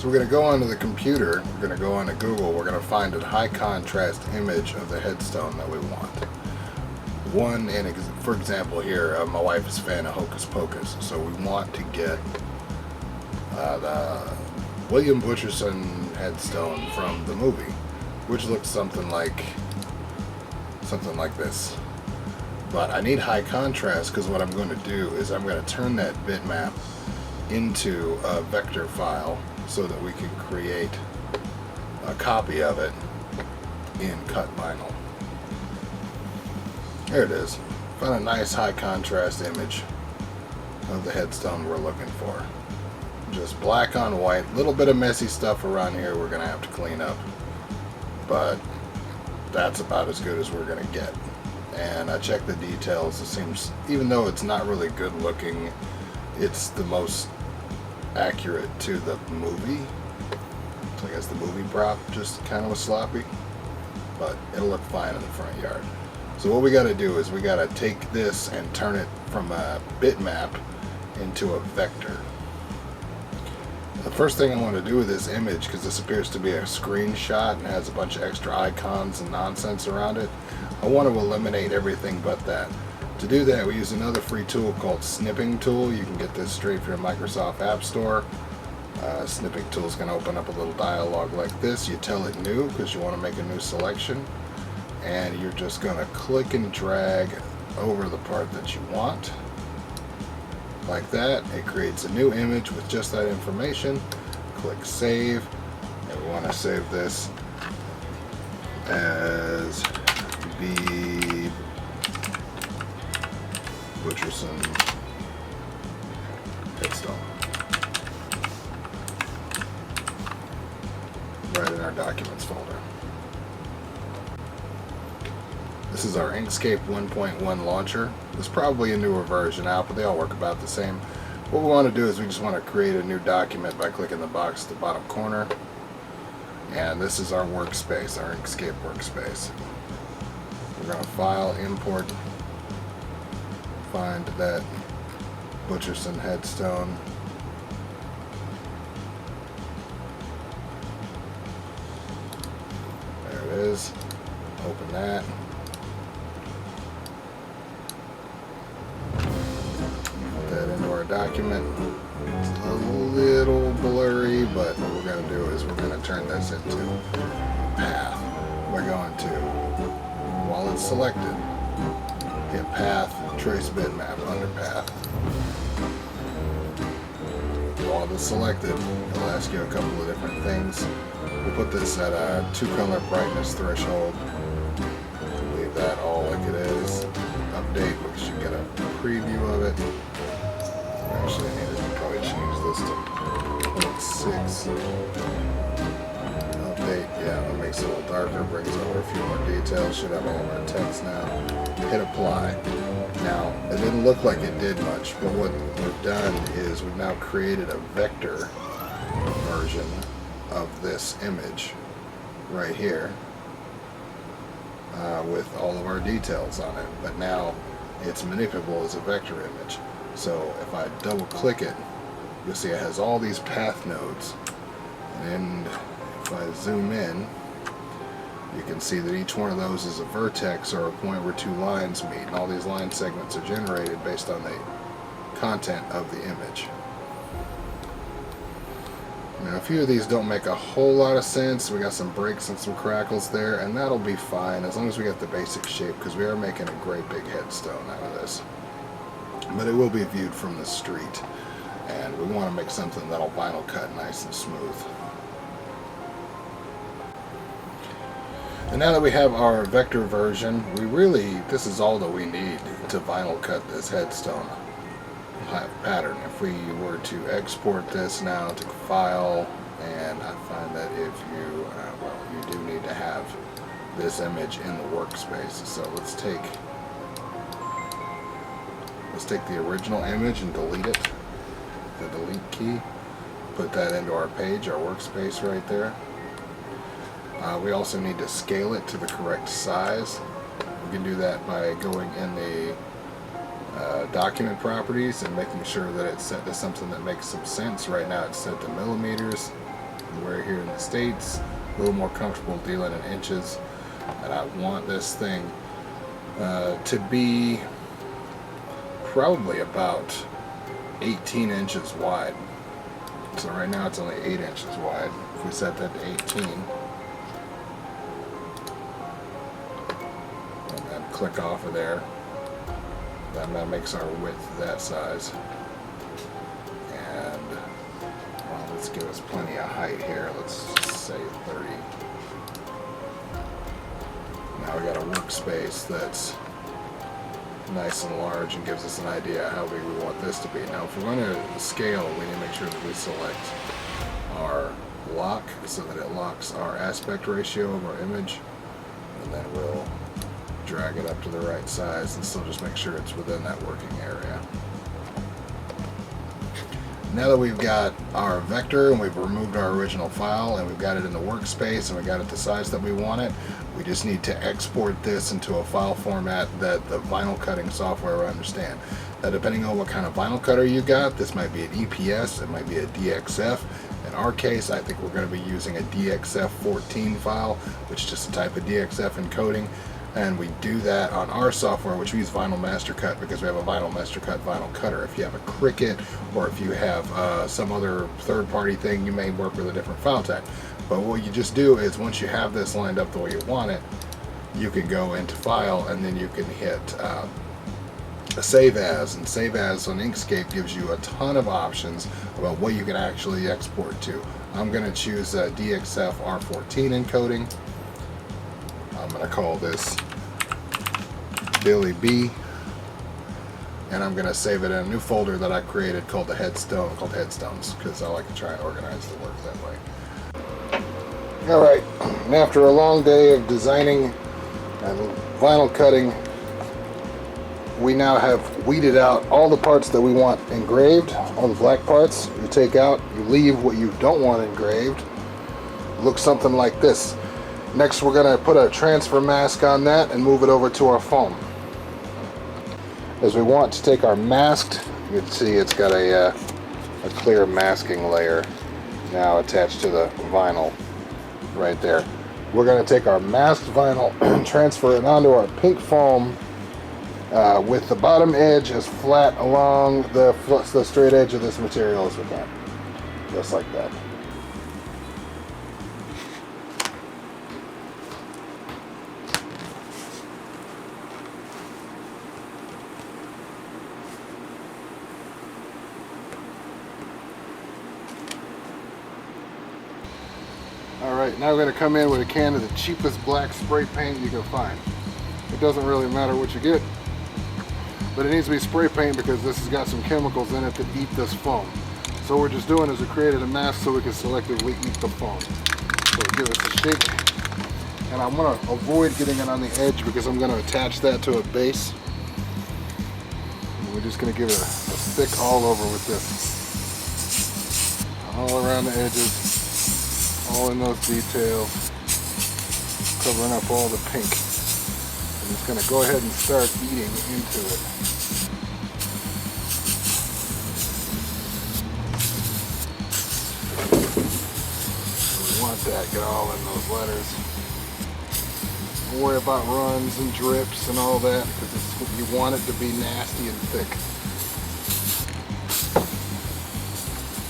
So we're going to go onto the computer, we're going to go onto Google, we're going to find a high contrast image of the headstone that we want. For example here, my wife is a fan of Hocus Pocus, so we want to get the William Butcherson headstone from the movie, which looks something like this. But I need high contrast because what I'm going to do is I'm going to turn that bitmap into a vector file so that we can create a copy of it in cut vinyl. There it is. Found a nice high contrast image of the headstone we're looking for. Just black on white. A little bit of messy stuff around here we're going to have to clean up. But that's about as good as we're going to get. And I checked the details. It seems, even though it's not really good looking, it's the most accurate to the movie. So I guess the movie prop just kind of was sloppy, but it'll look fine in the front yard. So what we got to do is we got to take this and turn it from a bitmap into a vector. The first thing I want to do with this image, because this appears to be a screenshot and has a bunch of extra icons and nonsense around it, I want to eliminate everything but that. To do that, we use another free tool called Snipping Tool. You can get this straight from your Microsoft App Store. Snipping Tool is going to open up a little dialog like this. You tell it new because you want to make a new selection. And you're just going to click and drag over the part that you want. Like that. It creates a new image with just that information. Click Save. And we want to save this as B. Butcherson headstone. Right in our Documents folder. This is our Inkscape 1.1 launcher. There's probably a newer version out, but they all work about the same. What we want to do is we just want to create a new document by clicking the box at the bottom corner. And this is our workspace, our Inkscape workspace. We're going to File, Import, find that Butcherson headstone. There it is. Open that. Put that into our document. It's a little blurry, but what we're going to do is we're going to turn this into a path. We're going to, while it's selected, hit Path, Trace Bitmap under Path. While it's selected, it'll ask you a couple of different things. We'll put this at a 2-color brightness threshold. Leave that all like it is. Update, we should get a preview of it. Actually, I need to probably change this to 0.6. Update, yeah, that makes it a little darker, brings over a few more details. Should have all of our text now. Hit Apply. Now, it didn't look like it did much, but what we've done is we've now created a vector version of this image right here with all of our details on it. But now it's manipulable as a vector image. So if I double click it, you'll see it has all these path nodes. And if I zoom in, you can see that each one of those is a vertex or a point where two lines meet, and all these line segments are generated based on the content of the image. Now, a few of these don't make a whole lot of sense. We got some breaks and some crackles there, and that'll be fine as long as we get the basic shape, because we are making a great big headstone out of this. But it will be viewed from the street, and we want to make something that'll vinyl cut nice and smooth. And now that we have our vector version, this is all that we need to vinyl cut this headstone pattern. If we were to export this now to File, and I find that if you, you do need to have this image in the workspace. So let's take the original image and delete it, the delete key, put that into our page, our workspace right there. We also need to scale it to the correct size. We can do that by going in the document properties and making sure that it's set to something that makes some sense. Right now it's set to millimeters. here in the States, a little more comfortable dealing in inches, and I want this thing to be probably about 18 inches wide. So right now it's only 8 inches wide. If we set that to 18, and then click off of there, then that makes our width that size. And well, let's give us plenty of height here. Let's just say 30. Now we got a workspace that's nice and large and gives us an idea how big we want this to be. Now if we're going to scale, we need to make sure that we select our lock so that it locks our aspect ratio of our image, and then we'll drag it up to the right size and still just make sure it's within that working area. Now that we've got our vector and we've removed our original file and we've got it in the workspace and we got it the size that we want it, we just need to export this into a file format that the vinyl cutting software will understand. Now depending on what kind of vinyl cutter you got, this might be an EPS, it might be a DXF. In our case, I think we're going to be using a DXF 14 file, which is just a type of DXF encoding. And we do that on our software, which we use Vinyl Master Cut because we have a Vinyl Master Cut vinyl cutter. If you have a Cricut or if you have some other third-party thing, you may work with a different file type. But what you just do is once you have this lined up the way you want it, you can go into File and then you can hit Save As. And Save As on Inkscape gives you a ton of options about what you can actually export to. I'm going to choose DXF R14 encoding. I'm going to call this Billy B, and I'm going to save it in a new folder that I created called Headstones, because I like to try and organize the work that way. Alright, and after a long day of designing and vinyl cutting, we now have weeded out all the parts that we want engraved, all the black parts you take out, you leave what you don't want engraved. It looks something like this. Next we're going to put a transfer mask on that and move it over to our foam. As we want to take our masked, you can see it's got a clear masking layer now attached to the vinyl right there. We're going to take our masked vinyl and transfer it onto our pink foam with the bottom edge as flat along the straight edge of this material as we can. Just like that. Alright, now we're going to come in with a can of the cheapest black spray paint you can find. It doesn't really matter what you get, but it needs to be spray paint because this has got some chemicals in it that eat this foam. So what we're just doing is we created a mask so we can selectively eat the foam. So give us a shake. And I'm going to avoid getting it on the edge because I'm going to attach that to a base. And we're just going to give it a thick all over with this. All around the edges. All in those details, covering up all the pink. I'm just going to go ahead and start eating into it. We want that, get all in those letters. Don't worry about runs and drips and all that, because you want it to be nasty and thick.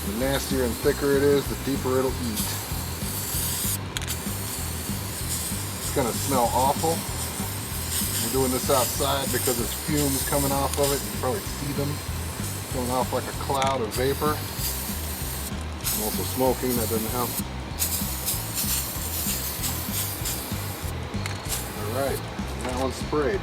The nastier and thicker it is, the deeper it'll eat. It's gonna smell awful. We're doing this outside because there's fumes coming off of it. You can probably see them going off like a cloud of vapor. I'm also smoking, that doesn't help. Alright, that one's sprayed.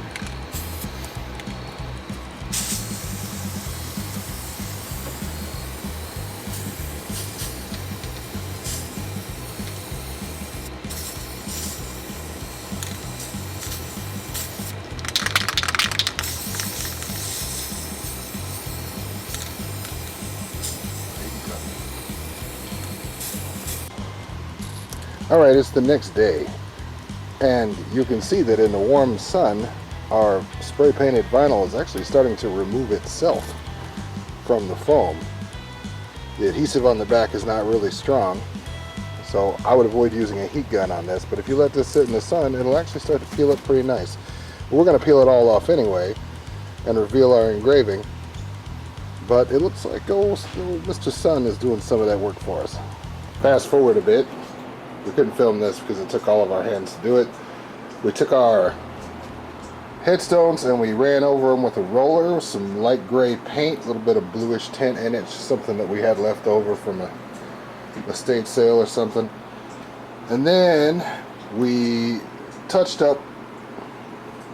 Alright, it's the next day, and you can see that in the warm sun, our spray painted vinyl is actually starting to remove itself from the foam. The adhesive on the back is not really strong, So I would avoid using a heat gun on this, but if you let this sit in the sun, it'll actually start to peel up pretty nice. We're going to peel it all off anyway and reveal our engraving, but it looks like old Mr. Sun is doing some of that work for us. Fast forward a bit. We couldn't film this because it took all of our hands to do it. We took our headstones and we ran over them with a roller, some light gray paint, a little bit of bluish tint in it, something that we had left over from a estate sale or something. And then we touched up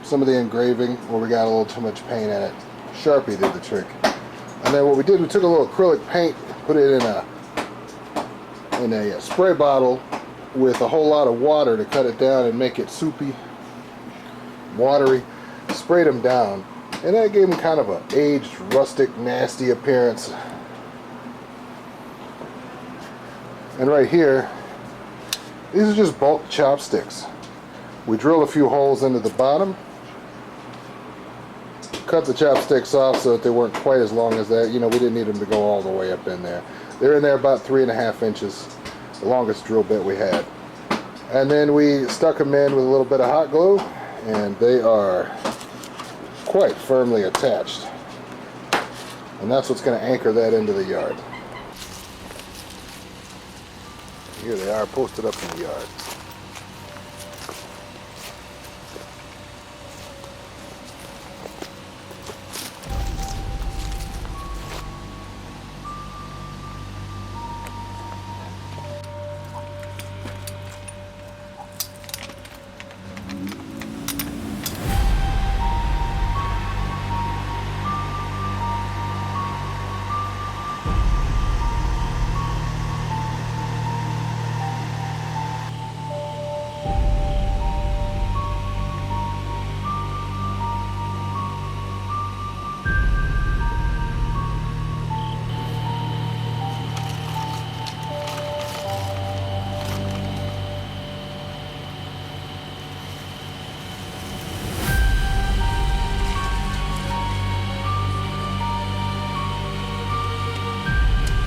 some of the engraving where we got a little too much paint in it. Sharpie did the trick. And then what we did, we took a little acrylic paint, put it in a spray bottle with a whole lot of water to cut it down and make it soupy, watery. Sprayed them down, and that gave them kind of an aged, rustic, nasty appearance. And right here, these are just bulk chopsticks. We drilled a few holes into the bottom, cut the chopsticks off so that they weren't quite as long as that. You know, we didn't need them to go all the way up in there. They're in there about 3.5 inches, the longest drill bit we had. And then we stuck them in with a little bit of hot glue, and they are quite firmly attached. And that's what's going to anchor that into the yard. Here they are, posted up in the yard.